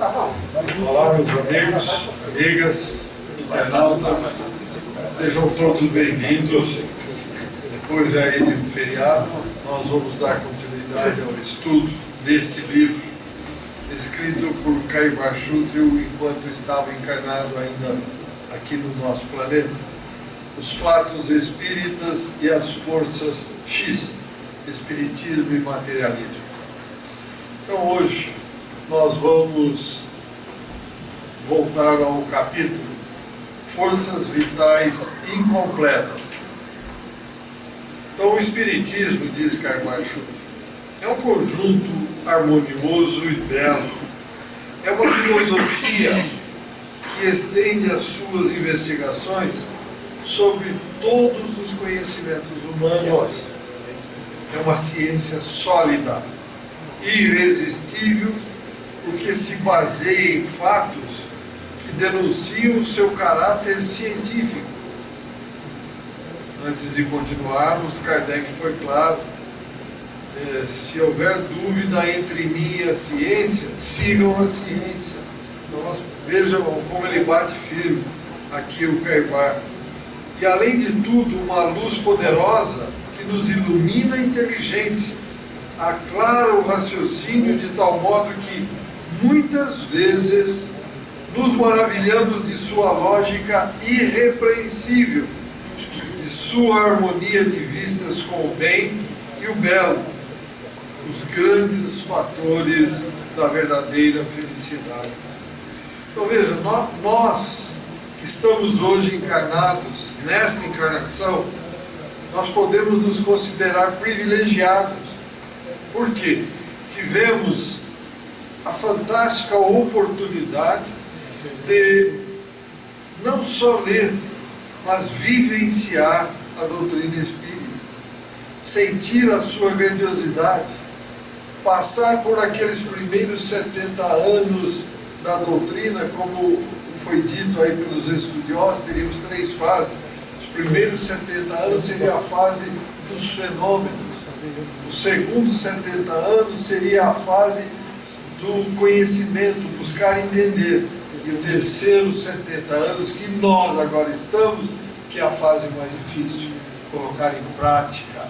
Olá, meus amigos, amigas, internautas, sejam todos bem-vindos. Depois aí de um feriado, nós vamos dar continuidade ao estudo deste livro, escrito por Caibal Schuttel enquanto estava encarnado ainda aqui no nosso planeta. Os fatos espíritas e as forças X, espiritismo e materialismo. Então hoje nós vamos voltar ao capítulo Forças Vitais Incompletas. Então o espiritismo, diz Caibal Schuttel, é um conjunto harmonioso e belo. É uma filosofia que estende as suas investigações sobre todos os conhecimentos humanos. É uma ciência sólida, irresistível, porque se baseia em fatos que denunciam o seu caráter científico. Antes de continuarmos, Kardec foi claro: se houver dúvida entre mim e a ciência, sigam a ciência. Então, vejam como ele bate firme aqui o Caibal. E além de tudo, uma luz poderosa que nos ilumina a inteligência, aclara o raciocínio de tal modo que muitas vezes nos maravilhamos de sua lógica irrepreensível, de sua harmonia de vistas com o bem e o belo, os grandes fatores da verdadeira felicidade. Então veja, nós que estamos hoje encarnados, nesta encarnação, nós podemos nos considerar privilegiados. Por quê? Tivemos a fantástica oportunidade de não só ler, mas vivenciar a doutrina espírita, sentir a sua grandiosidade, passar por aqueles primeiros 70 anos da doutrina, como foi dito aí pelos estudiosos, teríamos 3 fases. Os primeiros 70 anos seria a fase dos fenômenos, os segundos 70 anos seria a fase do conhecimento, buscar entender, e o terceiro 70 anos que nós agora estamos, que é a fase mais difícil, colocar em prática,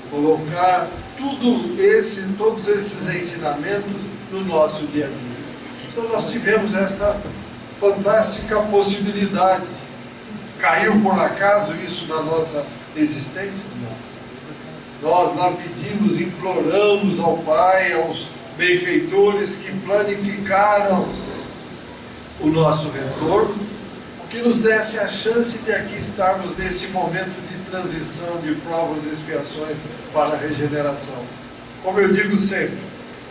colocar todos esses ensinamentos no nosso dia a dia. Então nós tivemos esta fantástica possibilidade. Caiu por acaso isso na nossa existência? Não. Nós lá pedimos, imploramos ao Pai, aos benfeitores que planificaram o nosso retorno, que nos desse a chance de aqui estarmos nesse momento de transição, de provas e expiações para a regeneração. Como eu digo sempre,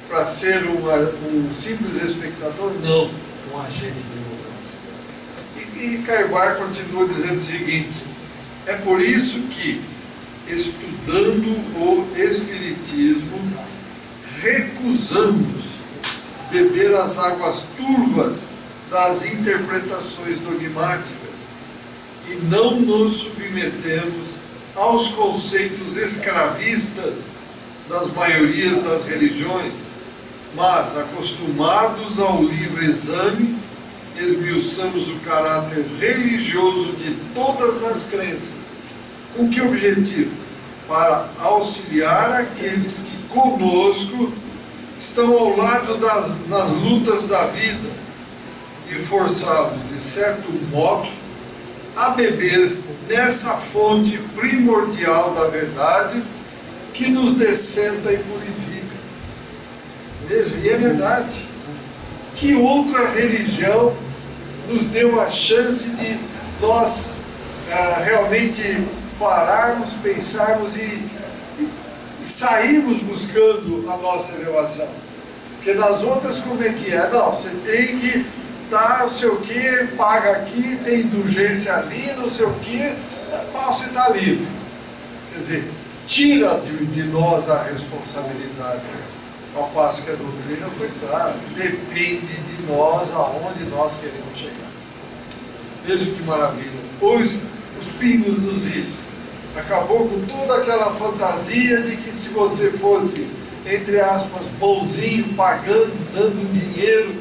para ser um simples espectador, não, um agente de mudança. E Caibal continua dizendo o seguinte: é por isso que, estudando o Espiritismo, recusamos beber as águas turvas das interpretações dogmáticas e não nos submetemos aos conceitos escravistas das maiorias das religiões, mas, acostumados ao livre exame, esmiuçamos o caráter religioso de todas as crenças. Com que objetivo? Para auxiliar aqueles que conosco estão ao lado nas lutas da vida e forçá-los, de certo modo, a beber nessa fonte primordial da verdade que nos dessenta e purifica. Veja, e é verdade. Que outra religião nos deu a chance de nós realmente pararmos, pensarmos e sairmos buscando a nossa elevação? Porque nas outras, como é que é? Não, você tem que não sei o que, paga aqui, tem indulgência ali, não sei o que, você está livre. Quer dizer, tira de nós a responsabilidade. Ao passo que a doutrina foi clara, depende de nós aonde nós queremos chegar. Veja que maravilha. Os pingos nos is. Acabou com toda aquela fantasia de que se você fosse, entre aspas, bonzinho, pagando, dando dinheiro,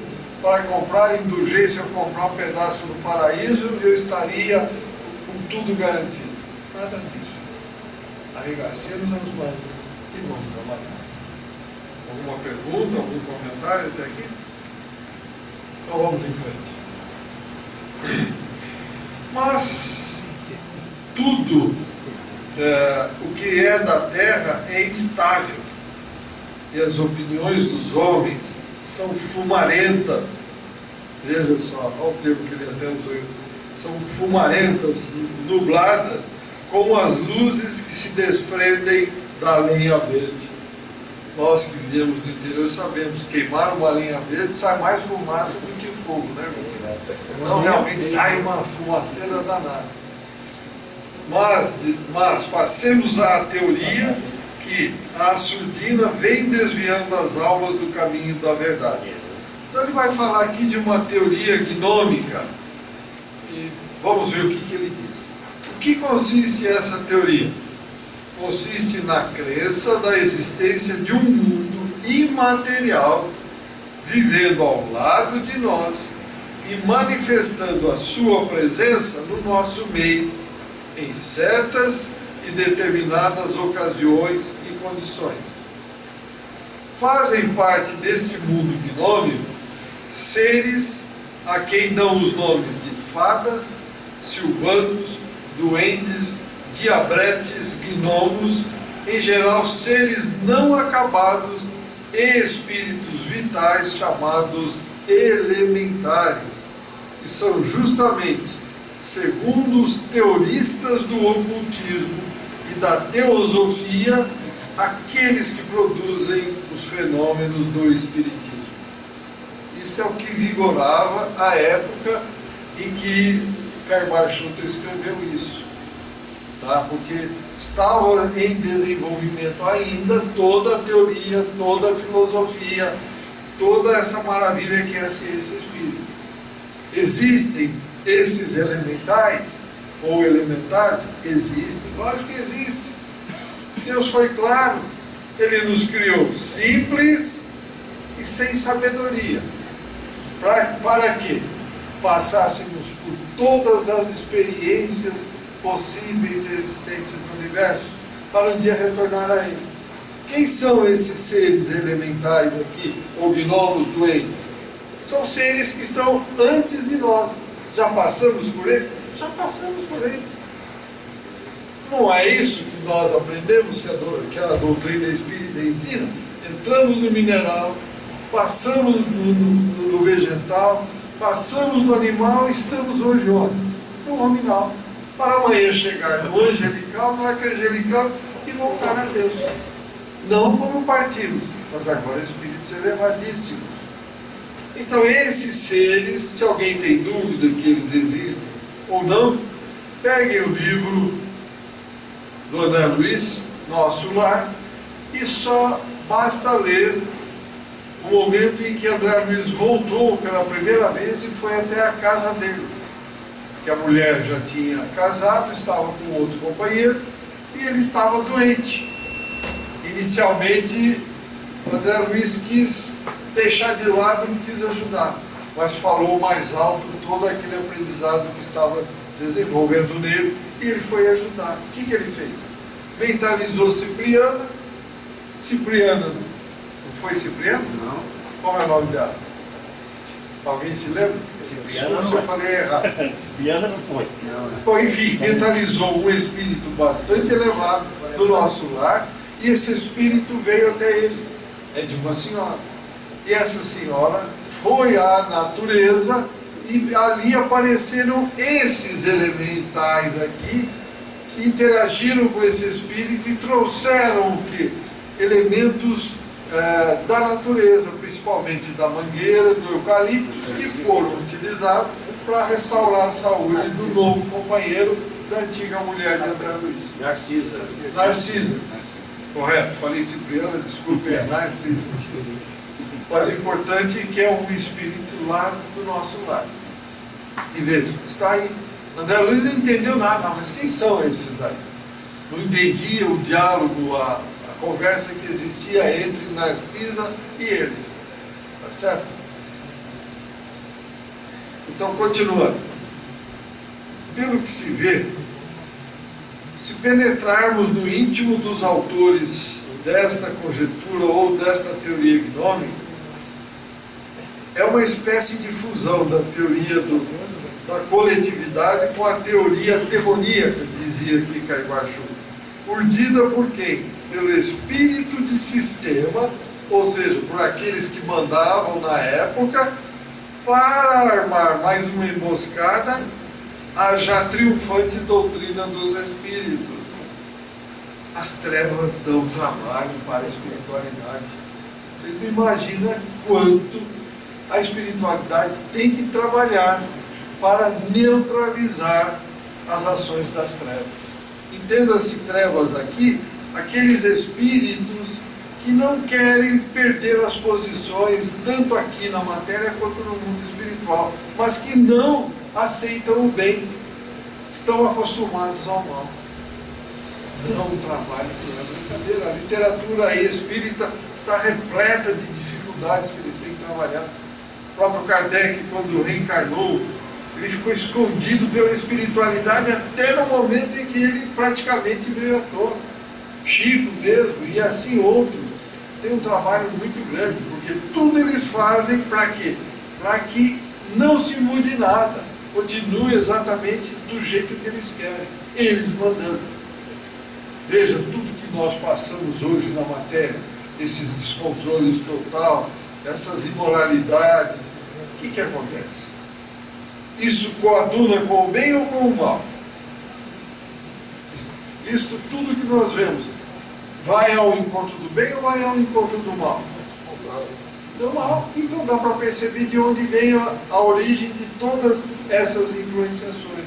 para comprar indulgência ou comprar um pedaço do paraíso, eu estaria com tudo garantido. Nada disso. Arregacemos as mangas e vamos trabalhar. Alguma pergunta, algum comentário até aqui? Então vamos em frente. Mas tudo o que é da terra é instável, e as opiniões dos homens são fumarentas. Veja só, olha o termo que ele até usou. São fumarentas, nubladas, como as luzes que se desprendem da lenha verde. Nós que vivemos no interior sabemos, queimar uma lenha verde sai mais fumaça do que fogo, né, meu? Então realmente sai uma fumaceira danada. Mas passemos à teoria que a surdina vem desviando as almas do caminho da verdade. Então ele vai falar aqui de uma teoria gnômica. E vamos ver o que ele diz. O que consiste essa teoria? Consiste na crença da existência de um mundo imaterial vivendo ao lado de nós e manifestando a sua presença no nosso meio em certas e determinadas ocasiões e condições. Fazem parte deste mundo gnômico seres a quem dão os nomes de fadas, silvanos, duendes, diabretes, gnomos, em geral seres não acabados e espíritos vitais chamados elementares, que são justamente, segundo os teoristas do ocultismo e da teosofia, aqueles que produzem os fenômenos do espiritismo. Isso é o que vigorava a época em que Karl Schutter escreveu isso. Tá? Porque estava em desenvolvimento ainda toda a teoria, toda a filosofia, toda essa maravilha que é a ciência espírita. Existem esses elementais, ou elementares? Existem, lógico que existem. Deus foi claro, Ele nos criou simples e sem sabedoria. Para que passássemos por todas as experiências possíveis e existentes no universo, para um dia retornar a Ele. Quem são esses seres elementais aqui, ou gnomos, doentes? São seres que estão antes de nós. Já passamos por eles? Já passamos por eles. Não é isso que nós aprendemos, que a doutrina espírita ensina? Entramos no mineral, passamos no vegetal, passamos no animal e estamos hoje onde? No nominal. Para amanhã chegar no angelical, no arcangelical e voltar a Deus. Não como partimos, mas agora espíritos elevadíssimos. Então esses seres, se alguém tem dúvida que eles existem ou não, peguem o livro do André Luiz, Nosso Lar, e só basta ler o momento em que André Luiz voltou pela primeira vez e foi até a casa dele. Que a mulher já tinha casado, estava com outro companheiro, e ele estava doente. Inicialmente, André Luiz quis deixar de lado, não quis ajudar, mas falou mais alto todo aquele aprendizado que estava desenvolvendo nele, e ele foi ajudar. O que ele fez? Mentalizou Cipriana. Cipriana, não foi Cipriana? Não. Qual é o nome dela? Alguém se lembra? Desculpa se eu falei errado. Cipriana não foi. Bom, enfim, mentalizou um espírito bastante elevado do nosso lar, e esse espírito veio até ele. É de uma senhora. E essa senhora foi à natureza e ali apareceram esses elementais aqui que interagiram com esse espírito e trouxeram o quê? Elementos da natureza, principalmente da mangueira, do eucalipto, que foram utilizados para restaurar a saúde do novo companheiro da antiga mulher de André Luiz. Narcisa. Correto, falei Cipriana, desculpe, é Narcisa. Mas o importante é que é um espírito lá do nosso lar. E veja, está aí. André Luiz não entendeu nada, mas quem são esses daí? Não entendia o diálogo, a conversa que existia entre Narcisa e eles. Tá certo? Então, continuando. Pelo que se vê, se penetrarmos no íntimo dos autores desta conjectura ou desta teoria gnômica, é uma espécie de fusão da teoria da coletividade com a teoria demoníaca, dizia aqui Caibar-Chu. Urdida por quem? Pelo espírito de sistema, ou seja, por aqueles que mandavam na época, para armar mais uma emboscada à já triunfante doutrina dos espíritos. As trevas dão trabalho para a espiritualidade. Vocês não imaginam quanto a espiritualidade tem que trabalhar para neutralizar as ações das trevas. Entenda-se trevas aqui, aqueles espíritos que não querem perder as posições, tanto aqui na matéria quanto no mundo espiritual, mas que não aceitam o bem, estão acostumados ao mal. Não um trabalho que não é brincadeira. A literatura espírita está repleta de dificuldades que eles têm que trabalhar. O próprio Kardec, quando reencarnou, ele ficou escondido pela espiritualidade até no momento em que ele praticamente veio à tona. Chico mesmo, e assim outros. Tem um trabalho muito grande, porque tudo eles fazem para quê? Para que não se mude nada, continue exatamente do jeito que eles querem, eles mandando. Veja, tudo que nós passamos hoje na matéria, esses descontroles total, essas imoralidades, o que acontece? Isso coaduna com o bem ou com o mal? Isso tudo que nós vemos, vai ao encontro do bem ou vai ao encontro do mal? Do mal. Então dá para perceber de onde vem a origem de todas essas influenciações.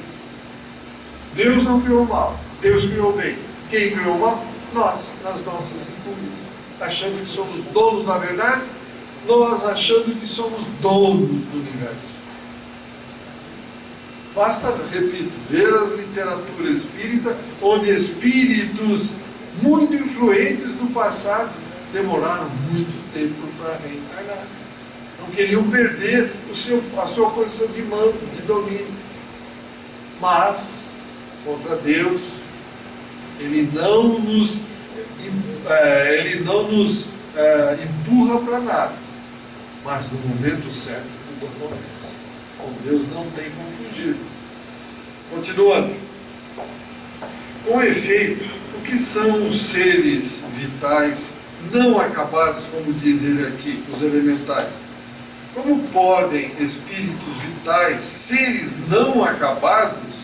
Deus não criou o mal, Deus criou o bem. Quem criou o mal? Nós, nas nossas incúbias. Achando que somos donos da verdade, nós achando que somos donos do universo. Basta, repito, ver as literaturas espíritas, onde espíritos muito influentes do passado demoraram muito tempo para reencarnar. Não queriam perder a sua posição de mando, de domínio. Mas, contra Deus, Ele não nos empurra para nada. Mas no momento certo tudo acontece. Com Deus não tem como fugir. Continuando. Com efeito, o que são os seres vitais não acabados, como diz ele aqui, os elementais? Como podem espíritos vitais, seres não acabados,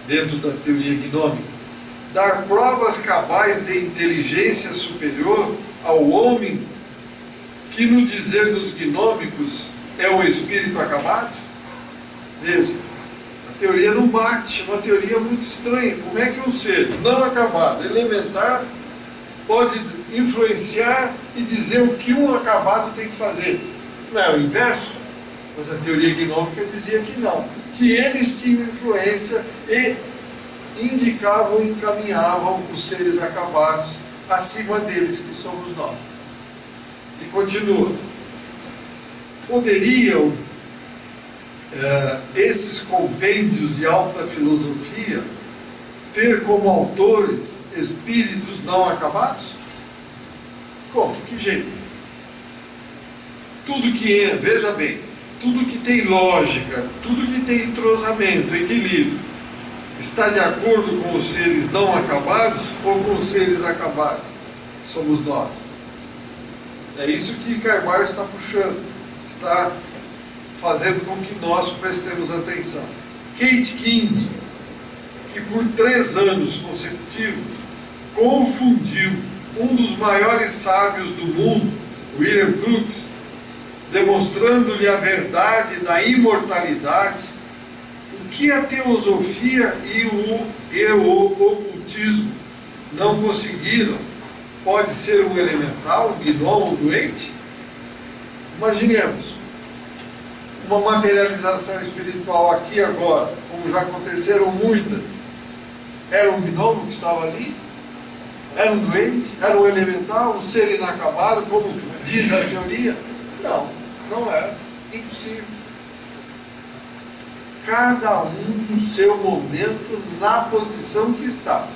dentro da teoria gnômica, dar provas cabais de inteligência superior ao homem, que no dizer dos gnômicos é um espírito acabado? Veja, a teoria não bate, é uma teoria muito estranha. Como é que um ser não acabado, elementar, pode influenciar e dizer o que um acabado tem que fazer? Não é o inverso? Mas a teoria gnômica dizia que não, que eles tinham influência e indicavam e encaminhavam os seres acabados acima deles, que somos nós. E continua. Poderiam esses compêndios de alta filosofia ter como autores espíritos não acabados? Como? Que jeito? Tudo que é, veja bem, tudo que tem lógica, tudo que tem entrosamento, equilíbrio, está de acordo com os seres não acabados ou com os seres acabados? Somos nós. É isso que Caibar está puxando, está fazendo com que nós prestemos atenção. Kate King, que por 3 anos consecutivos confundiu um dos maiores sábios do mundo, William Crookes, demonstrando-lhe a verdade da imortalidade, o que a teosofia e o ocultismo não conseguiram, pode ser um elemental, um gnomo, um doente? Imaginemos uma materialização espiritual aqui agora, como já aconteceram muitas. Era um gnomo que estava ali? Era um doente? Era um elemental? Um ser inacabado, como diz a teoria? Não, não era. Impossível. cada um no seu momento, na posição que está.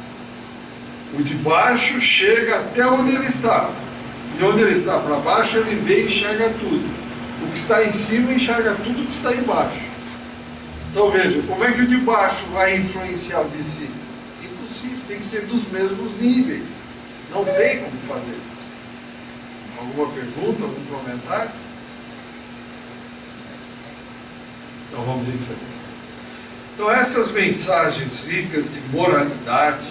O de baixo chega até onde ele está. E onde ele está para baixo, ele vê e enxerga tudo. O que está em cima enxerga tudo o que está embaixo. Então veja, como é que o de baixo vai influenciar o de cima? Impossível, tem que ser dos mesmos níveis. Não tem como fazer. Alguma pergunta, algum comentário? Então vamos em frente. Então essas mensagens ricas de moralidade,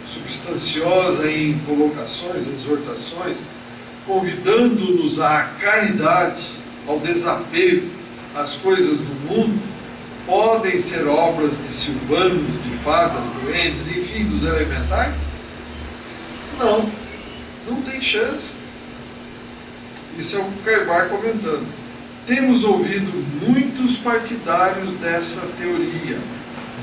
substanciosa em colocações, exortações, convidando-nos à caridade, ao desapego às coisas do mundo, podem ser obras de silvanos, de fadas, duendes, enfim, dos elementais? Não, não tem chance. Isso é o Kaibar comentando. Temos ouvido muitos partidários dessa teoria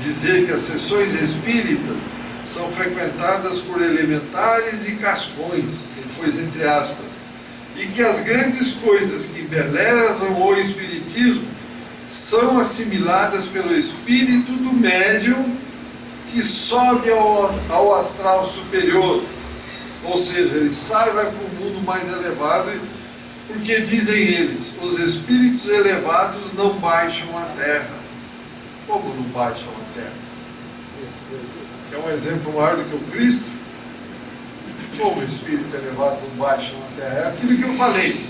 dizer que as sessões espíritas são frequentadas por elementares e cascões, ele pôs entre aspas, e que as grandes coisas que embelezam o espiritismo são assimiladas pelo espírito do médium que sobe ao astral superior, ou seja, ele sai e vai para o mundo mais elevado, porque dizem eles, os espíritos elevados não baixam a terra. Como não baixam a terra? Que é um exemplo maior do que o Cristo. Como espíritos elevados não baixam a terra? É aquilo que eu falei.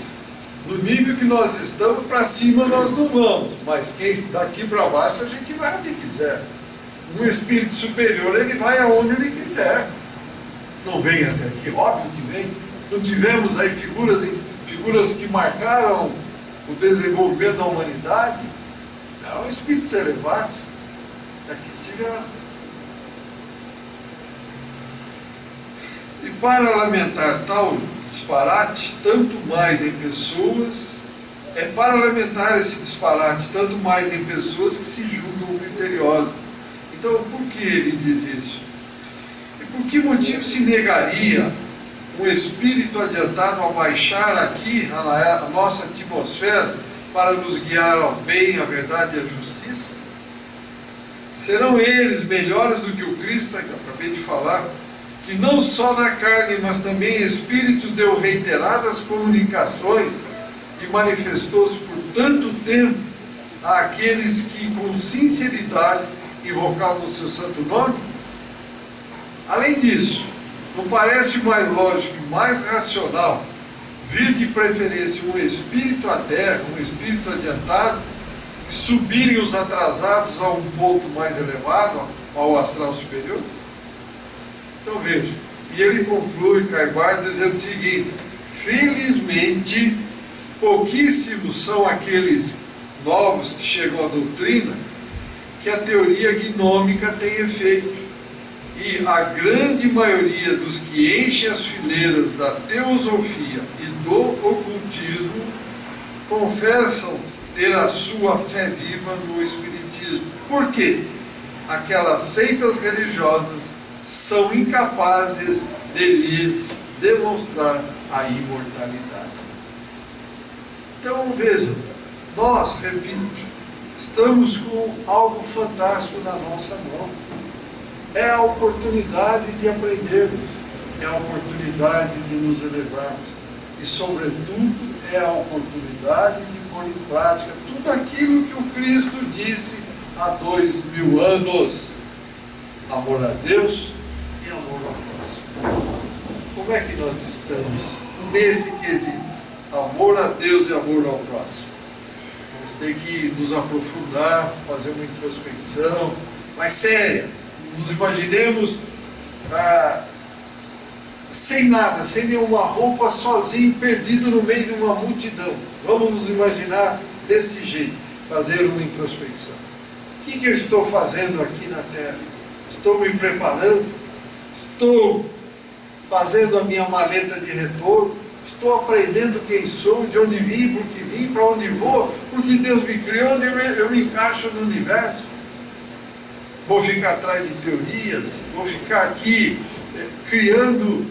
No nível que nós estamos, para cima nós não vamos, mas quem daqui para baixo a gente vai onde quiser. Um espírito superior, ele vai aonde ele quiser. Não vem até aqui, óbvio que vem. Não tivemos aí figuras que marcaram o desenvolvimento da humanidade? Eram espíritos elevados. Aqui estiveram. E para lamentar tal disparate, tanto mais em pessoas, para lamentar esse disparate, tanto mais em pessoas que se julgam criteriosas. Então, por que ele diz isso? E por que motivo se negaria um espírito adiantado a baixar aqui a nossa atmosfera para nos guiar ao bem, à verdade e à justiça? Serão eles melhores do que o Cristo, que eu acabei de falar, que não só na carne, mas também em espírito deu reiteradas comunicações e manifestou-se por tanto tempo àqueles que com sinceridade invocavam o seu santo nome? Além disso, não parece mais lógico e mais racional vir de preferência um espírito à terra, um espírito adiantado, que subirem os atrasados a um ponto mais elevado, ao astral superior? Então veja, e ele conclui, Kaibar, dizendo o seguinte: felizmente, pouquíssimos são aqueles novos que chegam à doutrina que a teoria gnômica tem efeito. E a grande maioria dos que enchem as fileiras da teosofia e do ocultismo confessam ter a sua fé viva no espiritismo. Por quê? Aquelas seitas religiosas são incapazes de lhes demonstrar a imortalidade. Então vejam, nós, repito, estamos com algo fantástico na nossa mão. É a oportunidade de aprendermos, é a oportunidade de nos elevarmos e, sobretudo, é a oportunidade de pôr em prática tudo aquilo que o Cristo disse há 2000 anos: amor a Deus e amor ao próximo. Como é que nós estamos nesse quesito? Amor a Deus e amor ao próximo. Vamos ter que nos aprofundar, fazer uma introspecção mais séria. Nos imaginemos sem nada, sem nenhuma roupa, sozinho, perdido no meio de uma multidão. Vamos nos imaginar desse jeito, fazer uma introspecção. O que eu estou fazendo aqui na Terra? Estou me preparando? Estou fazendo a minha maleta de retorno? Estou aprendendo quem sou, de onde vim, por que vim, para onde vou, porque Deus me criou, onde eu me encaixo no universo? Vou ficar atrás de teorias, vou ficar aqui criando,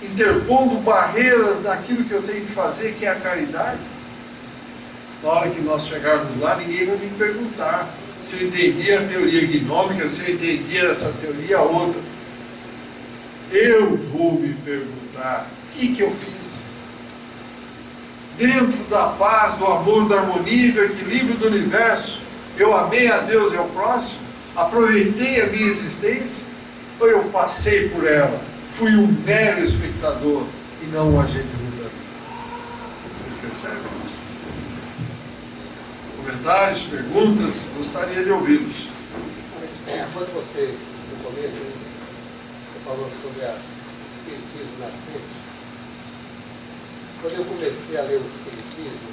interpondo barreiras naquilo que eu tenho que fazer, que é a caridade? Na hora que nós chegarmos lá, ninguém vai me perguntar: se eu entendia a teoria gnômica, se eu entendia essa teoria outra. Eu vou me perguntar, o que eu fiz? Dentro da paz, do amor, da harmonia e do equilíbrio do universo, eu amei a Deus e ao próximo? Aproveitei a minha existência? Ou eu passei por ela? Fui um mero espectador e não um agente de mudança? Vocês percebem? Comentários, perguntas? Gostaria de ouvi-los. Quando você, no começo, você falou sobre o espiritismo nascente, quando eu comecei a ler o espiritismo,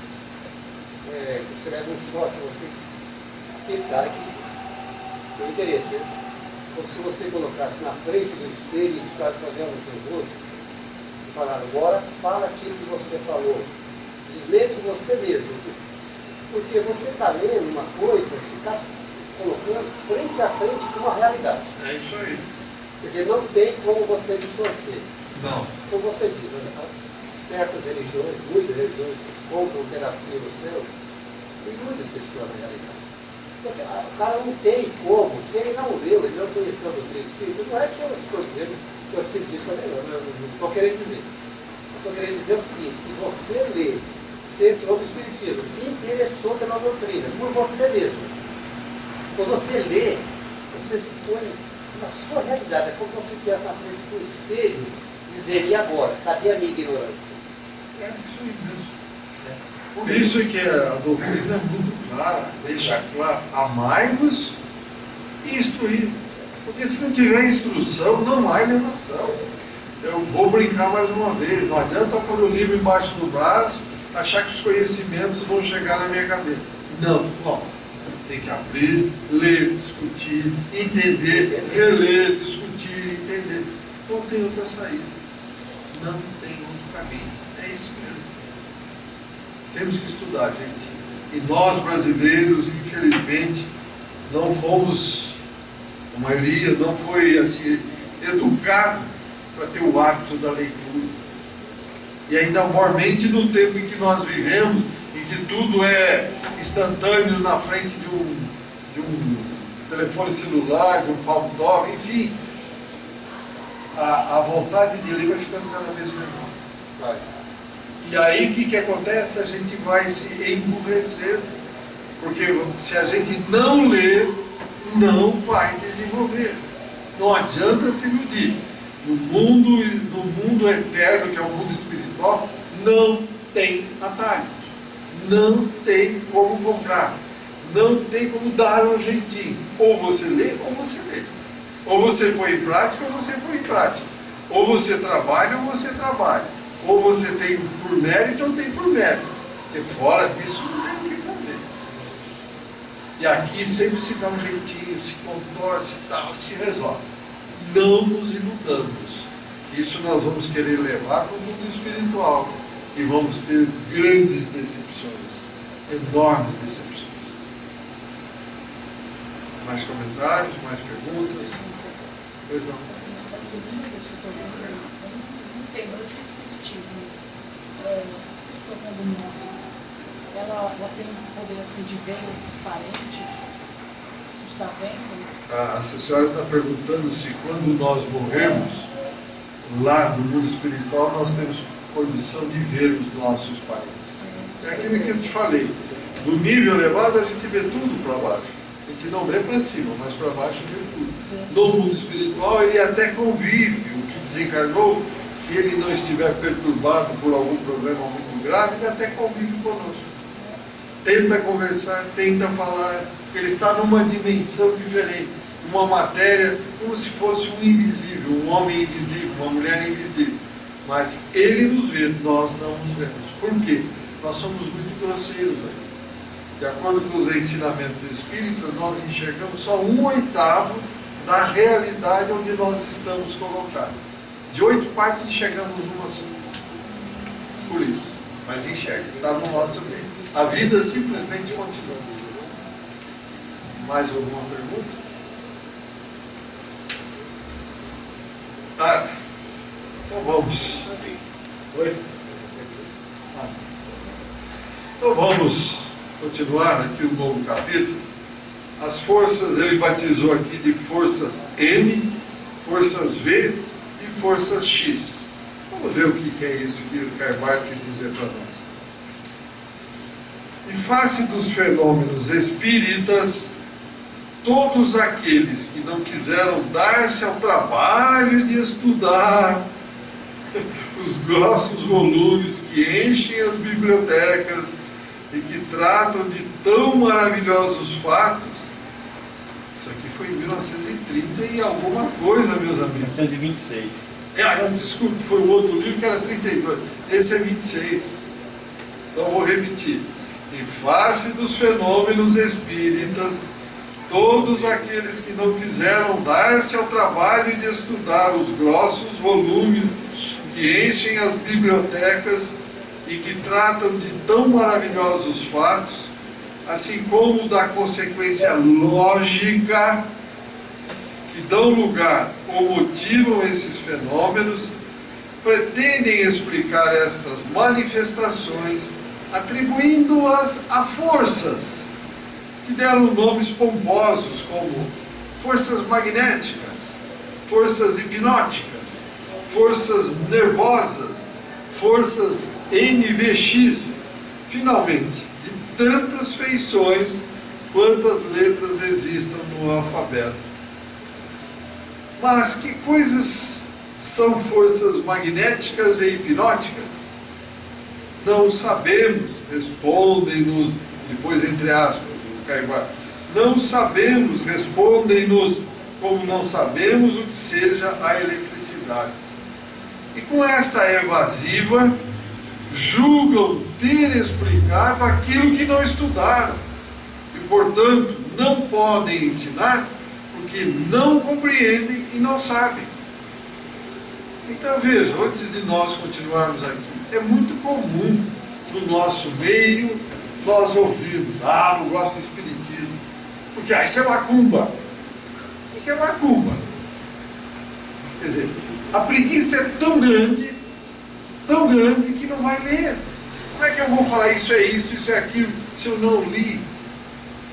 você leva um choque, você explicar que o interesse, como se você colocasse na frente do espelho e ficasse olhando o teu rosto e falar, agora fala aquilo que você falou, desmente você mesmo, porque você está lendo uma coisa que está te colocando frente a frente com uma realidade. É isso aí. Quer dizer, não tem como você distorcer. Não. Como você diz, certas religiões, muitas religiões que compram um pedacinho do céu, tem muitas pessoas na realidade. Porque o cara não tem como, se ele não leu, ele não conheceu a doutrina espírita, não é que eu estou dizendo que o espiritismo é melhor, não estou querendo dizer. Estou querendo dizer o seguinte, que você lê, você entrou no espiritismo, se interessou pela doutrina, por você mesmo. Quando você lê, você se põe na sua realidade, é como se você estivesse na frente do espelho, dizer, e agora? Cadê a minha ignorância? É isso aí mesmo. Por isso é que a doutrina é muito clara, deixa claro, amai-vos e instruí. Porque se não tiver instrução, não há elevação. Eu vou brincar mais uma vez, não adianta pôr o livro embaixo do braço, achar que os conhecimentos vão chegar na minha cabeça. Não. Tem que abrir, ler, discutir, entender, reler, discutir, entender. Não tem outra saída. Não tem outro caminho. É isso mesmo. Temos que estudar, gente. E nós, brasileiros, infelizmente, não fomos, a maioria não foi assim, educado para ter o hábito da leitura. E ainda mormente no tempo em que nós vivemos, em que tudo é instantâneo na frente de um telefone celular, de um palm top, enfim, a vontade de ler vai ficando cada vez menor. Vai. E aí o que acontece? A gente vai se emburrecendo, porque se a gente não ler, não vai desenvolver. Não adianta se iludir. No mundo eterno, que é o mundo espiritual, não tem atalhos. Não tem como comprar. Não tem como dar um jeitinho. Ou você lê, ou você lê. Ou você põe em prática, ou você põe em prática. Ou você trabalha, ou você trabalha. Ou você tem por mérito, ou tem por mérito. Porque fora disso não tem o que fazer. E aqui sempre se dá um jeitinho, se contorce e tal, se resolve. Não nos iludamos. Isso nós vamos querer levar para o mundo espiritual. E vamos ter grandes decepções. Enormes decepções. Mais comentários, mais perguntas? Pois não. A segunda vez que eu estou vendo, eu não entendo muito espiritismo. A pessoa quando morre, ela tem um poder assim de ver os parentes? A gente está vendo? A senhora está perguntando se quando nós morrermos, lá no mundo espiritual, nós temos condição de ver os nossos parentes. É aquilo que eu te falei. Do nível elevado, a gente vê tudo para baixo. A gente não vê para cima, mas para baixo vê tudo. No mundo espiritual, ele até convive. O que desencarnou, se ele não estiver perturbado por algum problema muito grave, ele até convive conosco. Tenta conversar, tenta falar, porque ele está numa dimensão diferente. Uma matéria como se fosse um invisível, um homem invisível, uma mulher invisível. Mas ele nos vê, nós não nos vemos. Por quê? Nós somos muito grosseiros aí. De acordo com os ensinamentos espíritas, nós enxergamos só 1/8 da realidade onde nós estamos colocados. De 8 partes, enxergamos uma só. Por isso. Mas enxerga, está no nosso meio. A vida simplesmente continua. Mais alguma pergunta? Tá. Então vamos. Oi? Então vamos continuar aqui um novo capítulo. As forças ele batizou aqui de forças N, forças V e forças X. Vamos ver o que é isso que o Karl quis dizer para nós. Em face dos fenômenos espíritas, todos aqueles que não quiseram dar-se ao trabalho de estudar os grossos volumes que enchem as bibliotecas e que tratam de tão maravilhosos fatos. Isso aqui foi em 1930 e alguma coisa, meus amigos. 1926. Desculpe, foi o outro livro que era 32. Esse é 26. Então vou repetir. Em face dos fenômenos espíritas, todos aqueles que não quiseram dar-se ao trabalho de estudar os grossos volumes que enchem as bibliotecas e que tratam de tão maravilhosos fatos, assim como da consequência lógica que dão lugar ou motivam esses fenômenos, pretendem explicar estas manifestações atribuindo-as a forças que deram nomes pomposos como forças magnéticas, forças hipnóticas, forças nervosas, forças NVX, finalmente, de tantas feições quantas letras existam no alfabeto. Mas que coisas são forças magnéticas e hipnóticas? Não sabemos, respondem-nos, depois entre aspas, o Caibá, não sabemos, respondem-nos, como não sabemos o que seja a eletricidade. E com esta evasiva, julgam ter explicado aquilo que não estudaram. E, portanto, não podem ensinar porque não compreendem e não sabem. Então, veja, antes de nós continuarmos aqui, é muito comum no nosso meio nós ouvirmos: não gosto do espiritismo, porque isso é macumba. O que é macumba? Quer dizer, a preguiça é tão grande que não vai ler. Como é que eu vou falar isso é aquilo, se eu não li?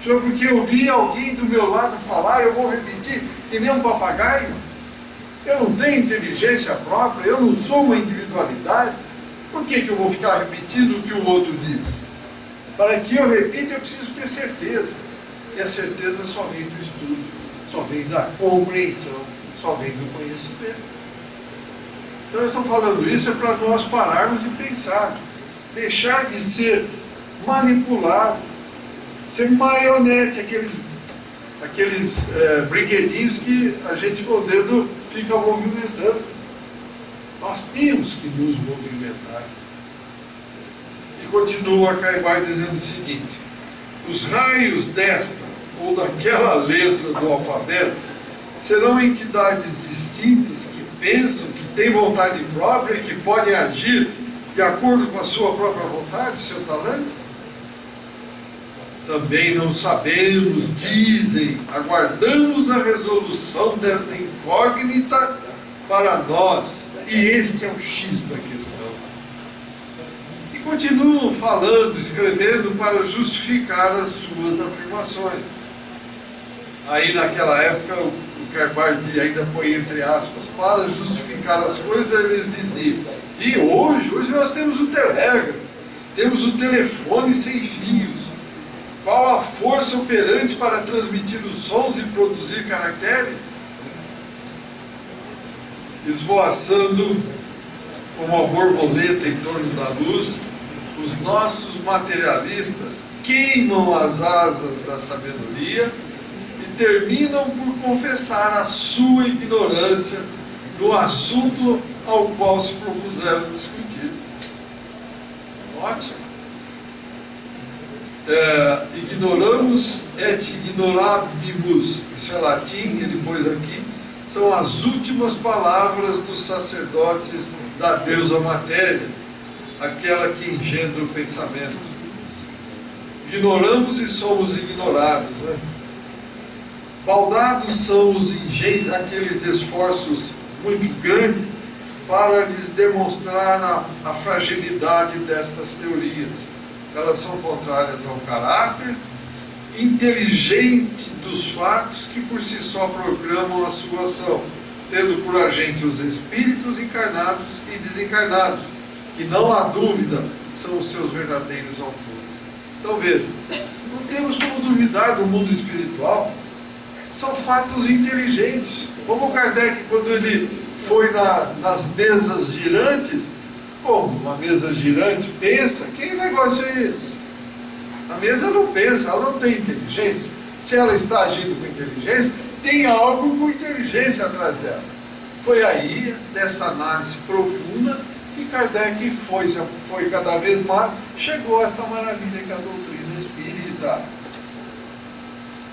Só porque eu vi alguém do meu lado falar, eu vou repetir que nem um papagaio? Eu não tenho inteligência própria, eu não sou uma individualidade. Por que eu vou ficar repetindo o que o outro diz? Para que eu repita, eu preciso ter certeza. E a certeza só vem do estudo, só vem da compreensão, só vem do conhecimento. Então eu estou falando isso é para nós pararmos e pensar. Deixar de ser manipulado, ser marionete, aqueles brinquedinhos que a gente com o dedo fica movimentando. Nós temos que nos movimentar. E continua Caibá dizendo o seguinte: os raios desta ou daquela letra do alfabeto serão entidades distintas que pensam, que têm vontade própria e que podem agir de acordo com a sua própria vontade, o seu talento? Também não sabemos, dizem, aguardamos a resolução desta incógnita para nós. E este é o X da questão. E continuam falando, escrevendo para justificar as suas afirmações. Aí naquela época o Carvalho ainda põe entre aspas, para justificar as coisas, eles diziam: e hoje nós temos o telégrafo, temos o telefone sem fios. Qual a força operante para transmitir os sons e produzir caracteres? Esvoaçando como a borboleta em torno da luz, os nossos materialistas queimam as asas da sabedoria e terminam por confessar a sua ignorância no assunto ao qual se propuseram discutir. Ótimo. Ignoramos et ignorabimus, isso é latim, ele pôs aqui, são as últimas palavras dos sacerdotes da deusa matéria, aquela que engendra o pensamento. Ignoramos e somos ignorados, né? Baldados são os aqueles esforços muito grandes para lhes demonstrar a fragilidade destas teorias. Elas são contrárias ao caráter, inteligente dos fatos que por si só proclamam a sua ação, tendo por agente os espíritos encarnados e desencarnados, que não há dúvida são os seus verdadeiros autores. Então veja, não temos como duvidar do mundo espiritual, são fatos inteligentes. Como Kardec, quando ele foi nas mesas girantes, como uma mesa girante pensa, que negócio é esse? A mesa não pensa, ela não tem inteligência. Se ela está agindo com inteligência, tem algo com inteligência atrás dela. Foi aí, dessa análise profunda, que Kardec foi cada vez mais, chegou a esta maravilha que é a doutrina espírita.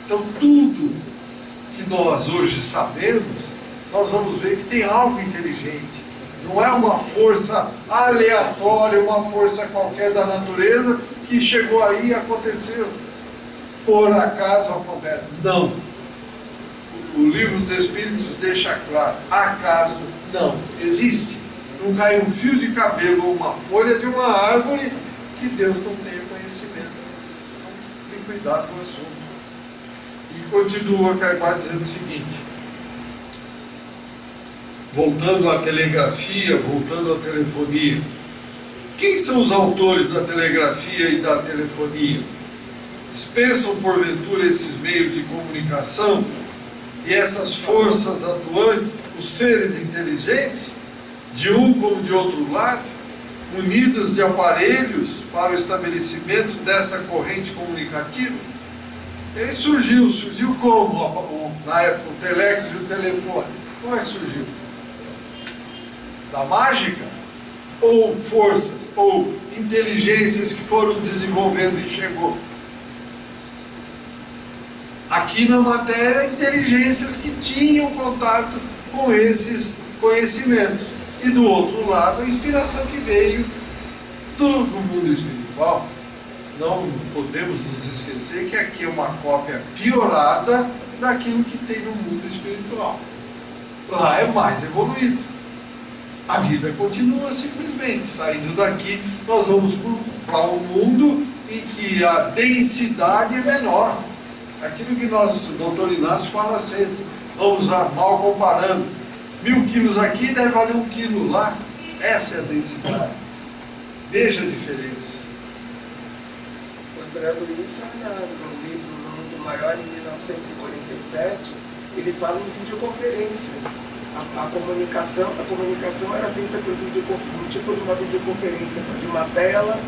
Então, tudo que nós hoje sabemos, nós vamos ver que tem algo inteligente. Não é uma força aleatória, uma força qualquer da natureza que chegou aí e aconteceu. Por acaso acontece. Não. O livro dos Espíritos deixa claro, acaso não existe. Não cai um fio de cabelo ou uma folha de uma árvore que Deus não tenha conhecimento. Então, tem cuidado com o assunto. E continua Kardec dizendo o seguinte, voltando à telegrafia, voltando à telefonia. Quem são os autores da telegrafia e da telefonia? Dispensam porventura esses meios de comunicação e essas forças atuantes, os seres inteligentes, de um como de outro lado, unidas de aparelhos para o estabelecimento desta corrente comunicativa? Ele surgiu como? Na época, o telex e o telefone. Como é que surgiu? Da mágica? Ou forças, ou inteligências que foram desenvolvendo e chegou? Aqui na matéria, inteligências que tinham contato com esses conhecimentos. E do outro lado, a inspiração que veio do mundo espiritual. Não podemos nos esquecer que aqui é uma cópia piorada daquilo que tem no mundo espiritual. Lá é mais evoluído. A vida continua simplesmente. Saindo daqui, nós vamos para um mundo em que a densidade é menor. Aquilo que o doutor Inácio fala sempre, vamos lá, mal comparando, 1000 quilos aqui deve valer 1 quilo lá. Essa é a densidade. Veja a diferença. André Luiz, no livro No Mundo Maior, em 1947, ele fala em videoconferência. A comunicação era feita por videoconferência, tipo de uma videoconferência, de uma tela,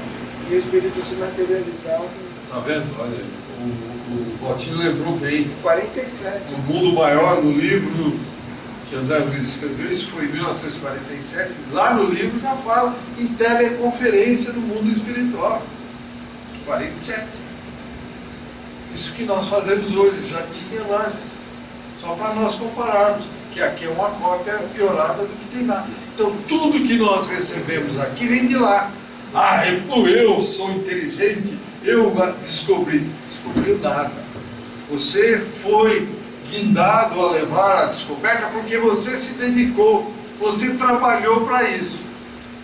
e o espírito se materializava. Está vendo? Olha aí, o Valtinho lembrou bem. 47. O Mundo Maior, no livro que André Luiz escreveu, isso foi em 1947, lá no livro já fala em teleconferência no mundo espiritual. 47. Isso que nós fazemos hoje, já tinha lá, gente. Só para nós compararmos, que aqui é uma cópia piorada do que tem lá. Então, tudo que nós recebemos aqui vem de lá. Ah, eu sou inteligente, eu descobri. Descobriu nada. Você foi guindado a levar a descoberta porque você se dedicou, você trabalhou para isso.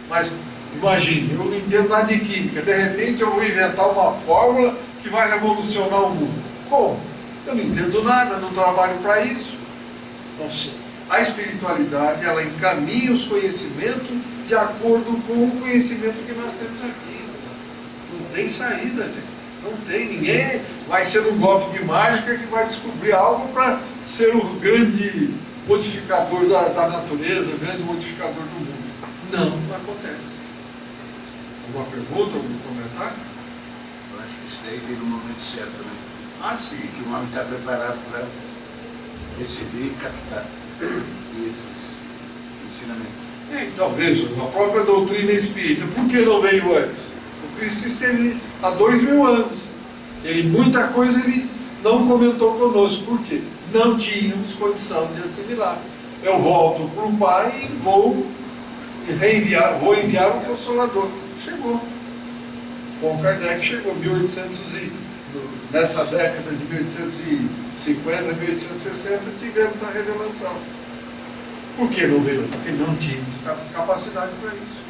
Mas, imagine, eu não entendo nada de química, de repente eu vou inventar uma fórmula que vai revolucionar o mundo. Como? Eu não entendo nada, não trabalho para isso. Então, a espiritualidade, ela encaminha os conhecimentos de acordo com o conhecimento que nós temos aqui. Não tem saída, gente. Não tem. Ninguém vai ser um golpe de mágica que vai descobrir algo para ser o grande modificador da natureza, o grande modificador do mundo. Não acontece. Alguma pergunta, algum comentário? Eu acho que isso daí vem no momento certo, né? Ah, sim. Que o homem está preparado para receber e captar esses ensinamentos. Então, veja, a própria doutrina espírita, por que não veio antes? O Cristo esteve há 2000 anos. Muita coisa ele não comentou conosco. Por quê? Não tínhamos condição de assimilar. Eu volto para o Pai e vou enviar um Consolador. Chegou. Bom, Kardec chegou nessa década de 1850, 1860, tivemos a revelação. Por que não veio? Porque não tínhamos capacidade para isso.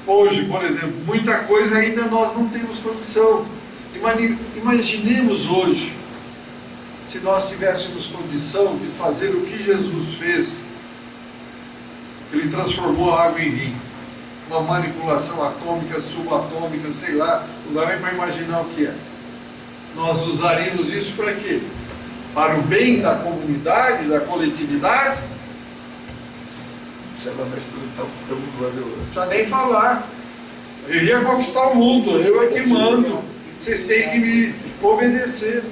Hoje, por exemplo, muita coisa ainda nós não temos condição Imaginemos hoje, se nós tivéssemos condição de fazer o que Jesus fez. Ele transformou a água em vinho. Uma manipulação atômica, subatômica, sei lá, não dá nem para imaginar o que é. Nós usaríamos isso para quê? Para o bem da comunidade, da coletividade? Você vai mais perguntar o que estamos lá, Não precisa nem falar. Eu ia conquistar o mundo, eu é que mando. Vocês têm que me obedecer.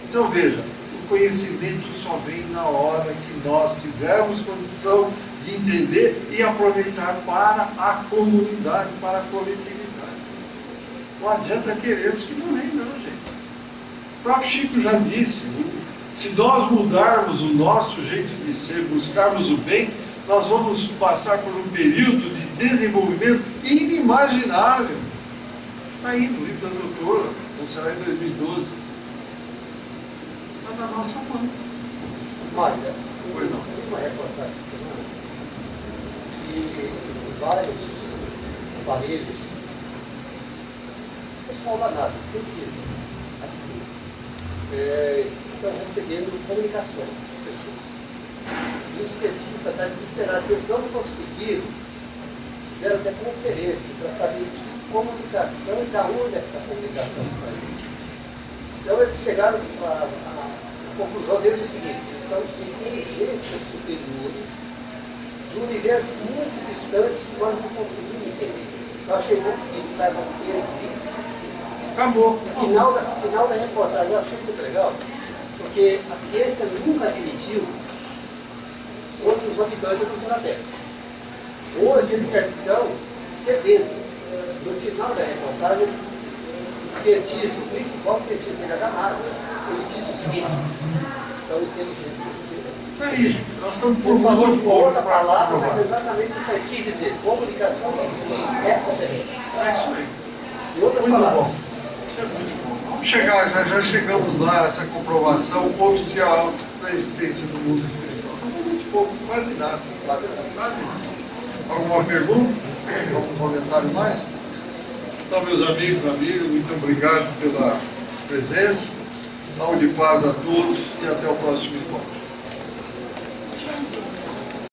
Então veja, o conhecimento só vem na hora que nós tivermos condição de entender e aproveitar para a comunidade, para a coletividade. Não adianta querermos que não venha, não, gente. O próprio Chico já disse, se nós mudarmos o nosso jeito de ser, buscarmos o bem, nós vamos passar por um período de desenvolvimento inimaginável. Está aí no livro da doutora, ou será em 2012. Está na nossa mão. Olha, Foi não. uma reportagem essa semana e vários aparelhos, pessoal da NASA, cientistas, assim, estão recebendo comunicações das pessoas. E o cientista está desesperado, eles não conseguiram, fizeram até conferência para saber que comunicação e da onde essa comunicação saiu. Então eles chegaram a conclusão deles é o seguinte: são inteligências superiores de um universo muito distante que nós não conseguimos entender. Eu achei muito seguinte, tá, existe sim. Acabou. Final da reportagem eu achei muito legal, porque a ciência nunca admitiu outros habitantes da Terra. Hoje eles já estão cedendo. No final da reportagem, o cientista, o principal cientista da NASA, ele disse o seguinte: são inteligências superiores. É isso. Nós estamos por Ele falou muito de pouco outra para palavra, provar. mas exatamente isso aí quis dizer: comunicação extraterrestre. É isso aí. Em outras Muito palavras. bom. Isso é muito bom. Vamos chegar, já chegamos lá, essa comprovação oficial da existência do mundo espiritual. Estamos muito pouco, quase nada. Quase nada. Alguma pergunta? Algum comentário mais? Então, meus amigos, amigas, muito obrigado pela presença. Saúde e paz a todos e até o próximo encontro.